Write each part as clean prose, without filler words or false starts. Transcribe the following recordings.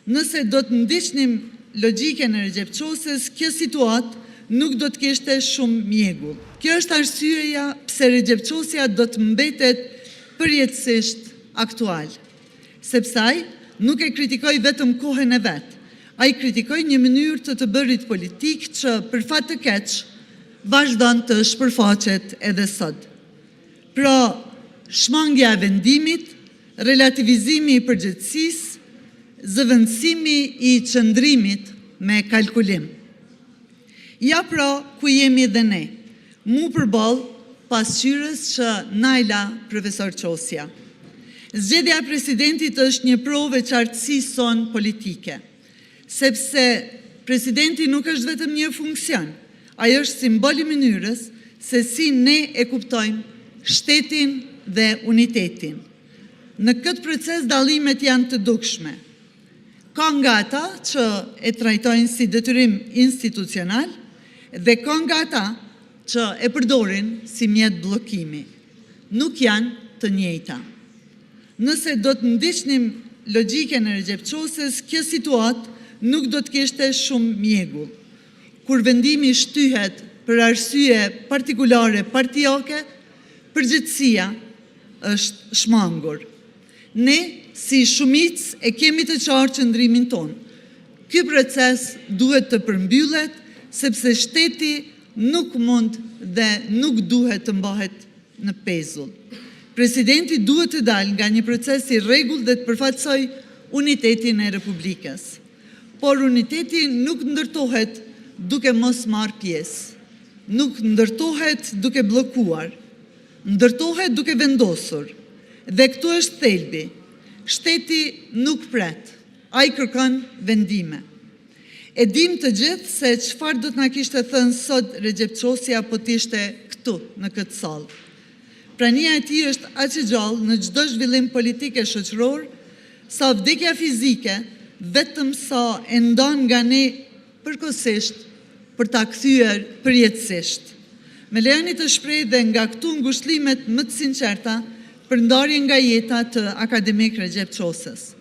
Nëse do të ndiqnim logjikën e Recep Çosës, kjo situatë nuk do të kishte shumë mjegull. Kjo është arsyeja pse Recep Çosja do të mbetet përjetësisht aktual, sepse ai nuk e kritikoi vetëm kohën e vet, ai kritikoi një mënyrë të bërit politik që për fat të keq vazhdon të shpërfaqet edhe sot. Pra, shmangja e vendimit, relativizimi i përgjegjësisë, zëvendësimi i qëndrimit me kalkulim. Ja pra ku jemi dhe ne, mu përballë pasqyrës që najla profesor Çosja. Zgjedhja e presidentit është një provë e qartësisë son politike, sepse presidenti nuk është vetëm një funksion, ai është simbol i mënyrës se si ne e kuptojmë shtetin dhe unitetin. Në këtë proces dallimet janë të dukshme. Ka nga ata që e trajtojnë si detyrim institucional dhe ka nga ata që e përdorin si mjet bllokimi. Nuk janë të njëjta. Nëse do të ndiqnim logjikën e Recep Çosës, kjo situatë nuk do të kishte shumë mjegull. Kur vendimi shtyhet për arsye partikulare partijake, përgjegjësia është shmangur. Ne, si shumicë, e kemi të qartë qëndrimin tonë. Ky proces duhet të përmbyllet, sepse shteti nuk mund dhe nuk duhet të mbahet në pezull. Presidenti duhet të dalë nga një proces i rregullt dhe të përfaqësoj unitetin e Republikës. Por uniteti nuk ndërtohet duke mos marrë pjesë, nuk ndërtohet duke bllokuar, ndërtohet duke vendosur. Dhe këtu është thelbi. Shteti nuk pret, ai kërkon vendime. E dim të gjithë se çfarë do të na kishte thënë sot Recep Çosja po të ishte këtu në këtë sallë. Prania e tij është aq e gjallë në çdo zhvillim politik e shoqëror, sa vdekja fizike, vetëm sa e ndon nga ne përkohësisht për ta kthyer përjetësisht. Me lejoni të shpreh dhe nga këtu ngushëllimet më të sinqerta për ndarjen nga jeta të akademik Recep Çosës.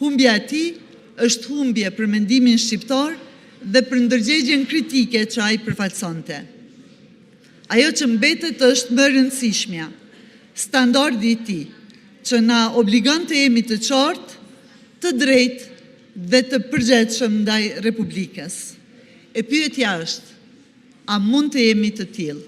Humbja e tij është humbje për mendimin shqiptar dhe për ndërgjegjen kritike që ai përfaqësonte. Ajo që mbetet është më e rëndësishmja, standardi i tij, që na obligon të jemi të qartë, të drejtë dhe të përgjegjshëm ndaj Republikës. E pyetja është, a mund të jemi të tillë?